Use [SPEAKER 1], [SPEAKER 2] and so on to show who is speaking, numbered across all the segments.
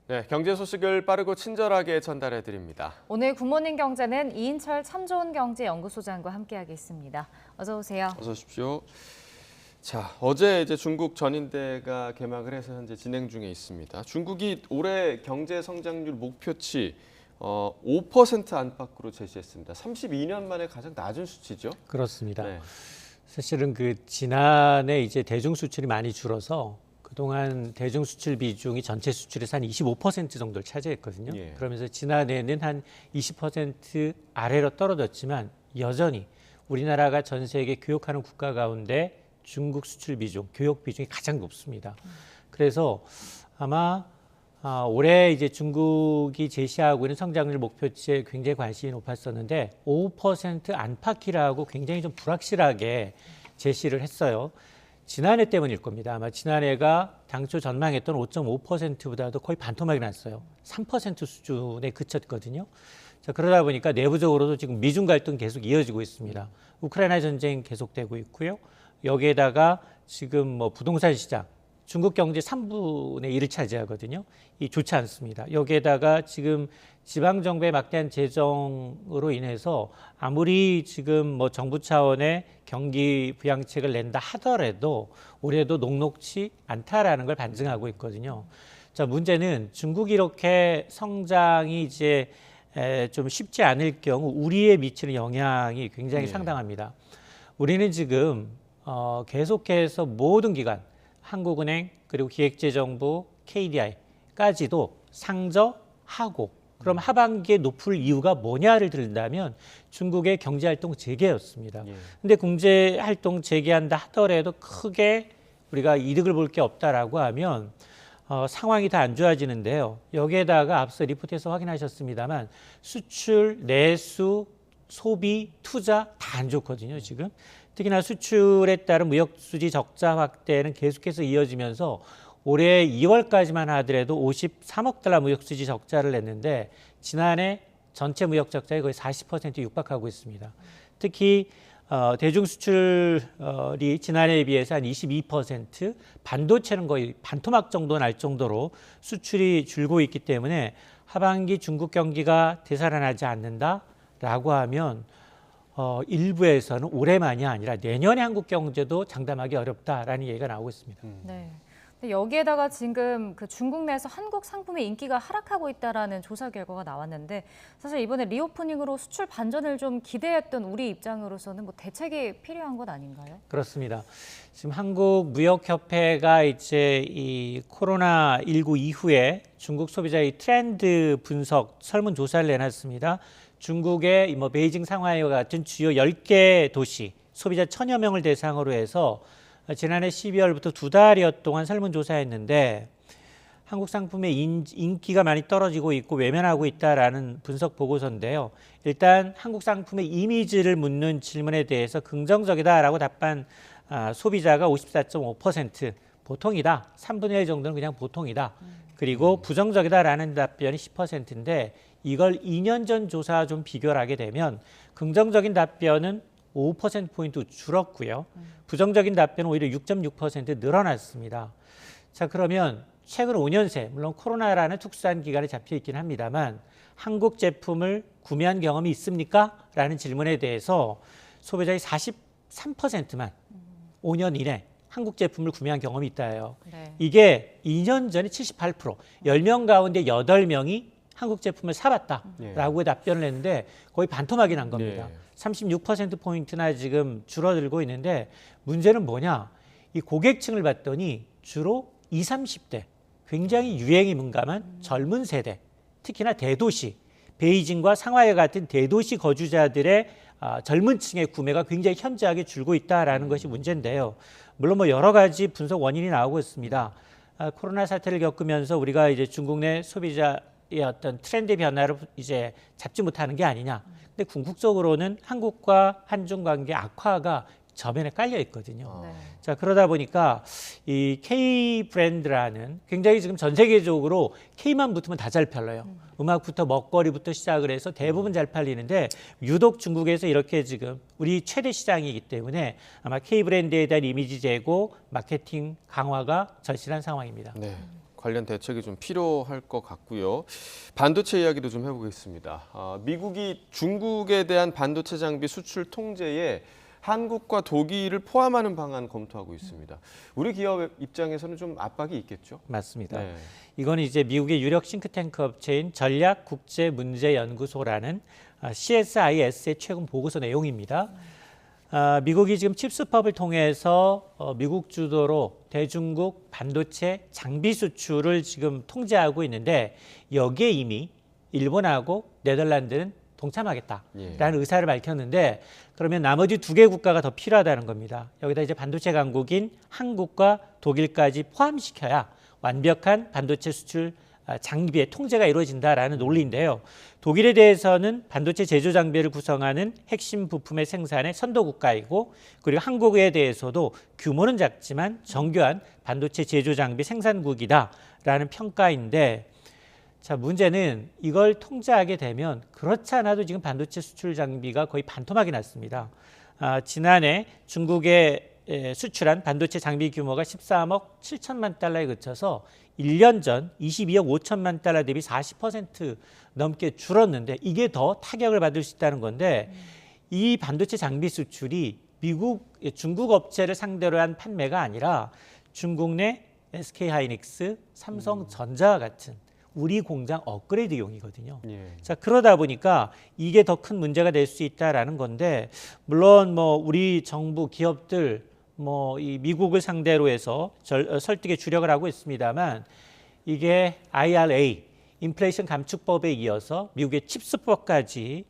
[SPEAKER 1] 네, 경제 소식을 빠르고 친절하게 전달해 드립니다.
[SPEAKER 2] 오늘 굿모닝 경제는 이인철 참 좋은 경제 연구소장과 함께하겠습니다. 어서 오세요.
[SPEAKER 1] 어서 오십시오. 자, 어제 이제 중국 전인대가 개막을 해서 현재 진행 중에 있습니다. 중국이 올해 경제 성장률 목표치 5% 안팎으로 제시했습니다. 32년 만에 가장 낮은 수치죠.
[SPEAKER 3] 그렇습니다.
[SPEAKER 1] 네.
[SPEAKER 3] 사실은 지난해 이제 대중 수출이 많이 줄어서 그동안 대중 수출 비중이 전체 수출에서 한 25% 정도를 차지했거든요.
[SPEAKER 1] 예.
[SPEAKER 3] 그러면서 지난해는 한 20% 아래로 떨어졌지만 여전히 우리나라가 전 세계 교역하는 국가 가운데 중국 수출 비중, 교역 비중이 가장 높습니다. 그래서 아마 올해 이제 중국이 제시하고 있는 성장률 목표치에 굉장히 관심이 높았었는데 5% 안팎이라고 굉장히 좀 불확실하게 제시를 했어요. 지난해 때문일 겁니다. 아마 지난해가 당초 전망했던 5.5%보다도 거의 반토막이 났어요. 3% 수준에 그쳤거든요. 자, 그러다 보니까 내부적으로도 지금 미중 갈등 계속 이어지고 있습니다. 우크라이나 전쟁 계속되고 있고요. 여기에다가 지금 뭐 부동산 시장, 중국 경제 3분의 1을 차지하거든요. 이 좋지 않습니다. 여기에다가 지금 지방정부의 막대한 재정으로 인해서 아무리 지금 뭐 정부 차원의 경기 부양책을 낸다 하더라도 올해도 녹록치 않다라는 걸 반증하고 있거든요. 자, 문제는 중국이 이렇게 성장이 이제 좀 쉽지 않을 경우 우리에 미치는 영향이 굉장히 상당합니다. 우리는 지금 계속해서 모든 기관, 한국은행 그리고 기획재정부, KDI까지도 상저하고 그럼 하반기에 높을 이유가 뭐냐를 들은다면 중국의 경제활동 재개였습니다. 근데 경제활동 재개한다 하더라도 크게 우리가 이득을 볼 게 없다라고 하면 상황이 더 안 좋아지는데요. 여기에다가 앞서 리포트에서 확인하셨습니다만 수출, 내수, 소비, 투자 다 안 좋거든요, 지금. 특히나 수출에 따른 무역수지 적자 확대는 계속해서 이어지면서 올해 2월까지만 하더라도 53억 달러 무역수지 적자를 냈는데 지난해 전체 무역 적자의 거의 40% 육박하고 있습니다. 특히 대중 수출이 지난해에 비해서 한 22%, 반도체는 거의 반토막 정도 날 정도로 수출이 줄고 있기 때문에 하반기 중국 경기가 되살아나지 않는다라고 하면 일부에서는 올해만이 아니라 내년에 한국 경제도 장담하기 어렵다라는 얘기가 나오고 있습니다.
[SPEAKER 2] 네. 근데 여기에다가 지금 그 중국 내에서 한국 상품의 인기가 하락하고 있다라는 조사 결과가 나왔는데 사실 이번에 리오프닝으로 수출 반전을 좀 기대했던 우리 입장으로서는 뭐 대책이 필요한 것 아닌가요?
[SPEAKER 3] 그렇습니다. 지금 한국무역협회가 이제 이 코로나19 이후에 중국 소비자의 트렌드 분석 설문조사를 내놨습니다. 중국의 뭐 베이징, 상하이와 같은 주요 10개 도시 소비자 1,000여 명을 대상으로 해서 지난해 12월부터 2달여 동안 설문조사했는데 한국 상품의 인기가 많이 떨어지고 있고 외면하고 있다라는 분석 보고서인데요. 일단 한국 상품의 이미지를 묻는 질문에 대해서 긍정적이다라고 답한 소비자가 54.5%, 보통이다. 3분의 1 정도는 그냥 보통이다. 그리고 부정적이다라는 답변이 10%인데 이걸 2년 전 조사와 좀 비교를 하게 되면 긍정적인 답변은 5%포인트 줄었고요. 부정적인 답변은 오히려 6.6% 늘어났습니다. 자, 그러면 최근 5년 새, 물론 코로나라는 특수한 기간에 잡혀 있긴 합니다만 한국 제품을 구매한 경험이 있습니까? 라는 질문에 대해서 소비자의 43%만 5년 이내 한국 제품을 구매한 경험이 있다예요.
[SPEAKER 2] 네.
[SPEAKER 3] 이게 2년 전에 78%, 10명 가운데 8명이 한국 제품을 사봤다라고 답변을 했는데 거의 반토막이 난 겁니다. 36%포인트나 지금 줄어들고 있는데 문제는 뭐냐? 이 고객층을 봤더니 주로 20, 30대, 굉장히 유행이 민감한 젊은 세대, 특히나 대도시, 베이징과 상하이 같은 대도시 거주자들의 젊은 층의 구매가 굉장히 현저하게 줄고 있다라는 것이 문제인데요. 물론 뭐 여러 가지 분석 원인이 나오고 있습니다. 코로나 사태를 겪으면서 우리가 이제 중국 내 소비자의 어떤 트렌드 변화를 이제 잡지 못하는 게 아니냐. 근데 궁극적으로는 한국과 한중 관계 악화가 저변에 깔려 있거든요.
[SPEAKER 2] 네.
[SPEAKER 3] 자, 그러다 보니까 이 K 브랜드라는 굉장히 지금 전 세계적으로 K만 붙으면 다 잘 팔려요. 음악부터 먹거리부터 시작을 해서 대부분 잘 팔리는데 유독 중국에서 이렇게 지금 우리 최대 시장이기 때문에 아마 K 브랜드에 대한 이미지 제고, 마케팅 강화가 절실한 상황입니다.
[SPEAKER 1] 네. 관련 대책이 좀 필요할 것 같고요. 반도체 이야기도 좀 해보겠습니다. 미국이 중국에 대한 반도체 장비 수출 통제에 한국과 독일을 포함하는 방안 검토하고 있습니다. 우리 기업 입장에서는 좀 압박이 있겠죠?
[SPEAKER 3] 맞습니다.
[SPEAKER 1] 네.
[SPEAKER 3] 이거는 이제 미국의 유력 싱크탱크 업체인 전략국제문제연구소라는 CSIS의 최근 보고서 내용입니다. 미국이 지금 칩스법을 통해서 미국 주도로 대중국 반도체 장비 수출을 지금 통제하고 있는데 여기에 이미 일본하고 네덜란드는 동참하겠다라는 의사를 밝혔는데 그러면 나머지 2개 국가가 더 필요하다는 겁니다. 여기다 이제 반도체 강국인 한국과 독일까지 포함시켜야 완벽한 반도체 수출 장비의 통제가 이루어진다라는 논리인데요. 독일에 대해서는 반도체 제조 장비를 구성하는 핵심 부품의 생산의 선도 국가이고 그리고 한국에 대해서도 규모는 작지만 정교한 반도체 제조 장비 생산국이다라는 평가인데 자, 문제는 이걸 통제하게 되면 그렇지 않아도 지금 반도체 수출 장비가 거의 반토막이 났습니다. 지난해 중국에 수출한 반도체 장비 규모가 13억 7천만 달러에 그쳐서 1년 전 22억 5천만 달러 대비 40% 넘게 줄었는데 이게 더 타격을 받을 수 있다는 건데 이 반도체 장비 수출이 중국 업체를 상대로 한 판매가 아니라 중국 내 SK하이닉스, 삼성전자와 같은 우리 공장 업그레이드용이거든요.
[SPEAKER 1] 예.
[SPEAKER 3] 자, 그러다 보니까 이게 더 큰 문제가 될 수 있다라는 건데 물론 뭐 우리 정부 기업들 뭐 이 미국을 상대로 해서 설득에 주력을 하고 있습니다만 이게 IRA 인플레이션 감축법에 이어서 미국의 칩스법까지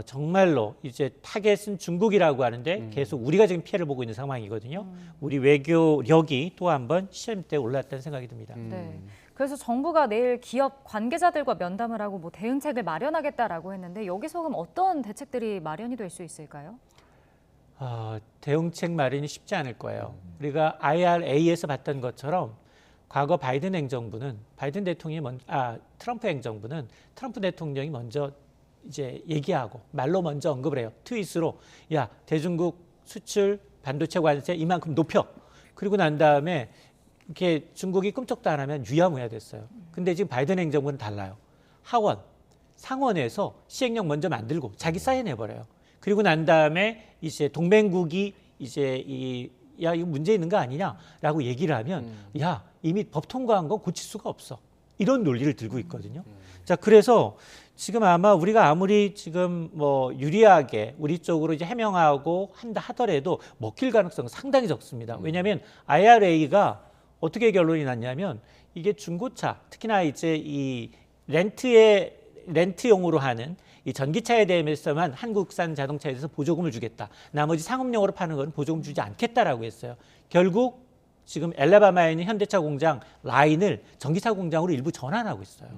[SPEAKER 3] 정말로 이제 타겟은 중국이라고 하는데 계속 우리가 지금 피해를 보고 있는 상황이거든요. 우리 외교력이 또 한 번 시험대에 올랐다는 생각이 듭니다.
[SPEAKER 2] 네. 그래서 정부가 내일 기업 관계자들과 면담을 하고 뭐 대응책을 마련하겠다라고 했는데 여기서 그럼 어떤 대책들이 마련이 될 수 있을까요?
[SPEAKER 3] 대응책 마련이 쉽지 않을 거예요. 우리가 IRA에서 봤던 것처럼 과거 바이든 행정부는 트럼프 행정부는 트럼프 대통령이 먼저 이제 얘기하고 말로 먼저 언급을 해요. 트윗으로 야 대중국 수출 반도체 관세 이만큼 높여. 그리고 난 다음에 이렇게 중국이 끔찍도 안 하면 유야무야 됐어요. 근데 지금 바이든 행정부는 달라요. 하원, 상원에서 시행령 먼저 만들고 자기 사인해버려요. 그리고 난 다음에 이제 동맹국이 이제 야 이거 문제 있는 거 아니냐라고 얘기를 하면 야 이미 법 통과한 건 고칠 수가 없어. 이런 논리를 들고 있거든요. 자 그래서 지금 아마 우리가 아무리 지금 뭐 유리하게 우리 쪽으로 이제 해명하고 한다 하더라도 먹힐 가능성은 상당히 적습니다. 왜냐하면 IRA가 어떻게 결론이 났냐면 이게 중고차 특히나 이제 이 렌트용으로 하는 이 전기차에 대해서만 한국산 자동차에 대해서 보조금을 주겠다. 나머지 상업용으로 파는 건 보조금 주지 않겠다라고 했어요. 결국 지금 엘라바마에 있는 현대차 공장 라인을 전기차 공장으로 일부 전환하고 있어요.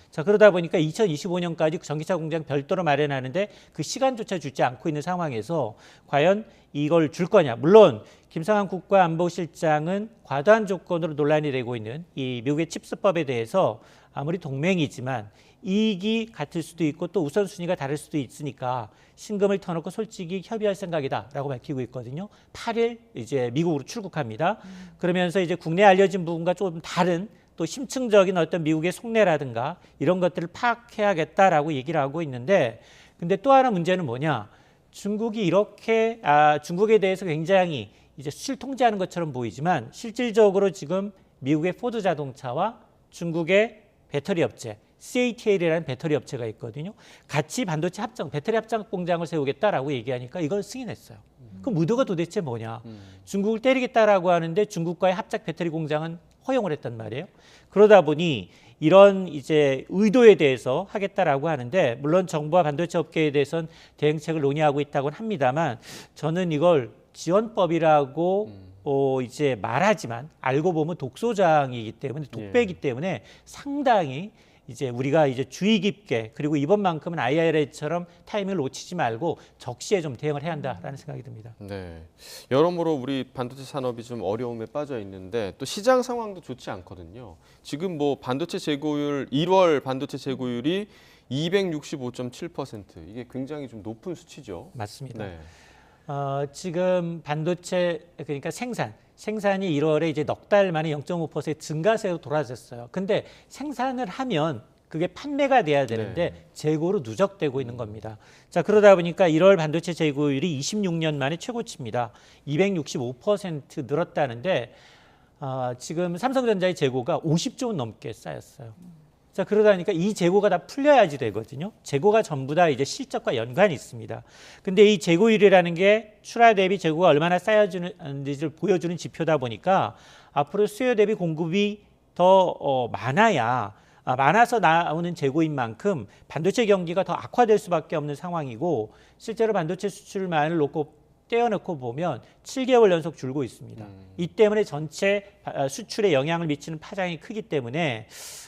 [SPEAKER 3] 자 그러다 보니까 2025년까지 전기차 공장 별도로 마련하는데 그 시간조차 주지 않고 있는 상황에서 과연 이걸 줄 거냐. 물론 김성한 국가안보실장은 과도한 조건으로 논란이 되고 있는 이 미국의 칩스법에 대해서 아무리 동맹이지만 이익이 같을 수도 있고 또 우선순위가 다를 수도 있으니까 신금을 터놓고 솔직히 협의할 생각이다라고 밝히고 있거든요. 8일 이제 미국으로 출국합니다. 그러면서 이제 국내에 알려진 부분과 좀 다른 또 심층적인 어떤 미국의 속내라든가 이런 것들을 파악해야겠다라고 얘기를 하고 있는데 근데 또 하나 문제는 뭐냐. 중국이 이렇게 중국에 대해서 굉장히 이제 수출 통제하는 것처럼 보이지만 실질적으로 지금 미국의 포드 자동차와 중국의 배터리 업체 CATL이라는 배터리 업체가 있거든요. 같이 반도체 배터리 합장 공장을 세우겠다라고 얘기하니까 이걸 승인했어요. 그럼 의도가 도대체 뭐냐? 중국을 때리겠다라고 하는데 중국과의 합작 배터리 공장은 허용을 했단 말이에요. 그러다 보니 이런 이제 의도에 대해서 하겠다라고 하는데 물론 정부와 반도체 업계에 대해서는 대응책을 논의하고 있다고는 합니다만 저는 이걸 지원법이라고 이제 말하지만 알고 보면 독소장이기 때문에 독배이기 때문에 상당히 이제 우리가 이제 주의 깊게 그리고 이번만큼은 IRA처럼 타이밍을 놓치지 말고 적시에 좀 대응을 해야 한다라는 생각이 듭니다.
[SPEAKER 1] 네, 여러모로 우리 반도체 산업이 좀 어려움에 빠져 있는데 또 시장 상황도 좋지 않거든요. 지금 뭐 반도체 재고율 1월 반도체 재고율이 265.7% 이게 굉장히 좀 높은 수치죠.
[SPEAKER 3] 맞습니다.
[SPEAKER 1] 네.
[SPEAKER 3] 지금 반도체 그러니까 생산이 1월에 이제 넉 달 만에 0.5% 증가세로 돌아섰어요. 근데 생산을 하면 그게 판매가 돼야 되는데
[SPEAKER 1] 네.
[SPEAKER 3] 재고로 누적되고 있는 겁니다. 자, 그러다 보니까 1월 반도체 재고율이 26년 만에 최고치입니다. 265% 늘었다는데 지금 삼성전자의 재고가 50조 원 넘게 쌓였어요. 자, 그러다 보니까 이 재고가 다 풀려야지 되거든요. 재고가 전부 다 이제 실적과 연관이 있습니다. 근데 이 재고율이라는 게 출하 대비 재고가 얼마나 쌓여지는지를 보여주는 지표다 보니까 앞으로 수요 대비 공급이 더 많아서 나오는 재고인 만큼 반도체 경기가 더 악화될 수밖에 없는 상황이고 실제로 반도체 수출만을 놓고 떼어놓고 보면 7개월 연속 줄고 있습니다. 이 때문에 전체 수출에 영향을 미치는 파장이 크기 때문에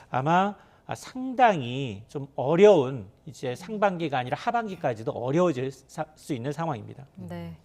[SPEAKER 3] 아마 상당히 좀 어려운 이제 상반기가 아니라 하반기까지도 어려워질 수 있는 상황입니다.
[SPEAKER 2] 네.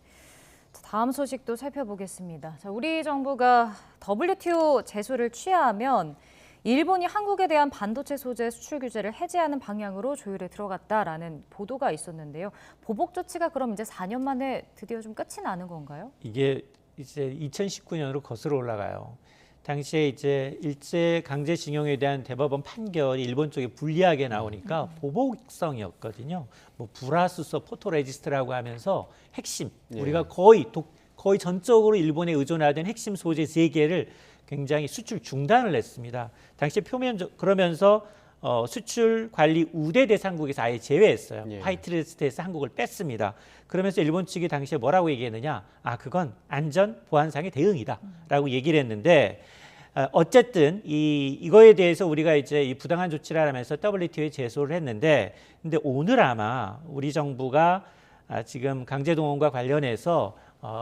[SPEAKER 2] 다음 소식도 살펴보겠습니다. 자, 우리 정부가 WTO 제소를 취하하면 일본이 한국에 대한 반도체 소재 수출 규제를 해제하는 방향으로 조율에 들어갔다라는 보도가 있었는데요. 보복 조치가 그럼 이제 4년 만에 드디어 좀 끝이 나는 건가요?
[SPEAKER 3] 이게 이제 2019년으로 거슬러 올라가요. 당시에 이제 일제 강제징용에 대한 대법원 판결이 일본 쪽에 불리하게 나오니까 보복성이었거든요. 뭐 불화수소 포토레지스트라고 하면서 핵심 우리가 거의 전적으로 일본에 의존하던 핵심 소재 3개를 굉장히 수출 중단을 했습니다. 당시 그러면서 수출 관리 우대 대상국에서 아예 제외했어요. 화이트리스트에서 한국을 뺐습니다. 그러면서 일본 측이 당시에 뭐라고 얘기했느냐? 그건 안전 보안상의 대응이다라고 얘기를 했는데 어쨌든 이거에 대해서 우리가 이제 이 부당한 조치를 하면서 WTO에 제소를 했는데 근데 오늘 아마 우리 정부가 지금 강제동원과 관련해서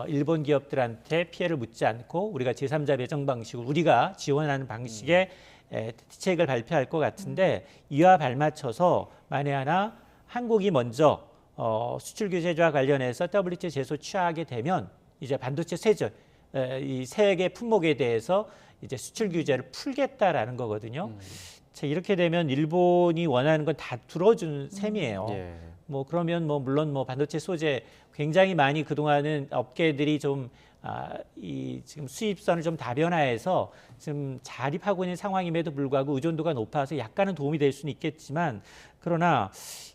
[SPEAKER 3] 일본 기업들한테 피해를 묻지 않고 우리가 제3자 배정 방식을 우리가 지원하는 방식의 대책을 발표할 것 같은데 이와 발맞춰서 만에 하나 한국이 먼저 수출 규제와 관련해서 WTO 제소 취하게 되면 이제 반도체 이 세계 품목에 대해서 이제 수출 규제를 풀겠다라는 거거든요. 자, 이렇게 되면 일본이 원하는 건 다 들어준 셈이에요. 뭐 그러면 물론 반도체 소재 굉장히 많이 그동안은 업계들이 좀 지금 수입선을 좀 다변화해서 지금 자립하고 있는 상황임에도 불구하고 의존도가 높아서 약간은 도움이 될 수는 있겠지만 그러나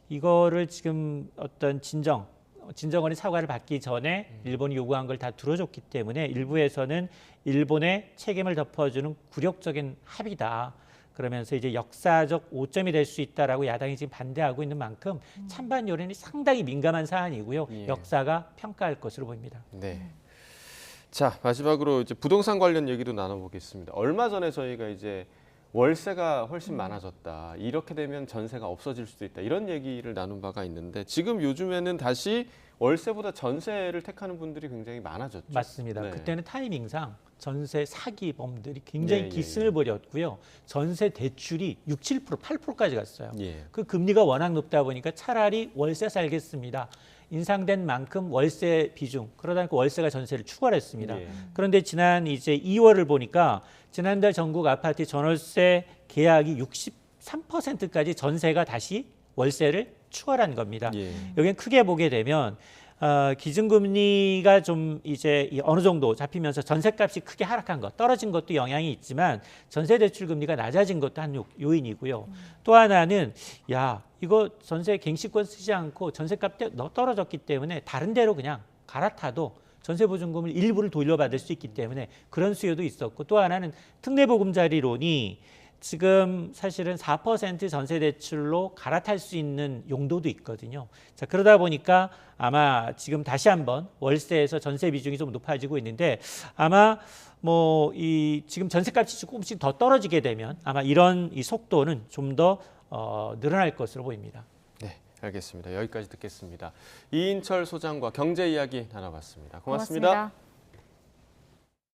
[SPEAKER 3] 이거를 지금 어떤 진정원의 사과를 받기 전에 일본이 요구한 걸 다 들어줬기 때문에 일부에서는 일본의 책임을 덮어주는 굴욕적인 합의다. 그러면서 이제 역사적 오점이 될 수 있다라고 야당이 지금 반대하고 있는 만큼 찬반 여론이 상당히 민감한 사안이고요. 역사가 평가할 것으로 보입니다.
[SPEAKER 1] 네. 자, 마지막으로 이제 부동산 관련 얘기도 나눠보겠습니다. 얼마 전에 저희가 이제 월세가 훨씬 많아졌다. 이렇게 되면 전세가 없어질 수도 있다. 이런 얘기를 나눈 바가 있는데 지금 요즘에는 다시 월세보다 전세를 택하는 분들이 굉장히 많아졌죠.
[SPEAKER 3] 맞습니다.
[SPEAKER 1] 네.
[SPEAKER 3] 그때는 타이밍상 전세 사기범들이 굉장히 기승을 부렸고요. 전세 대출이 6, 7%, 8%까지 갔어요. 그 금리가 워낙 높다 보니까 차라리 월세 살겠습니다. 인상된 만큼 월세 비중, 그러다 보니까 월세가 전세를 추월했습니다. 그런데 지난 이제 2월을 보니까 지난달 전국 아파트 전월세 계약이 63%까지 전세가 다시 월세를 추월한 겁니다. 여기는 크게 보게 되면 기준금리가 좀 이제 어느 정도 잡히면서 전세값이 크게 하락한 것, 떨어진 것도 영향이 있지만 전세대출 금리가 낮아진 것도 한 요인이고요. 또 하나는 이거 전세 갱신권 쓰지 않고 전세값 떨어졌기 때문에 다른 데로 그냥 갈아타도 전세보증금을 일부를 돌려받을 수 있기 때문에 그런 수요도 있었고 또 하나는 특례보금자리론이 지금 사실은 4% 전세대출로 갈아탈 수 있는 용도도 있거든요. 자, 그러다 보니까 아마 지금 다시 한번 월세에서 전세 비중이 좀 높아지고 있는데 아마 지금 전세값이 조금씩 더 떨어지게 되면 아마 이런 이 속도는 좀 더 늘어날 것으로 보입니다.
[SPEAKER 1] 네, 알겠습니다. 여기까지 듣겠습니다. 이인철 소장과 경제 이야기 나눠봤습니다. 고맙습니다.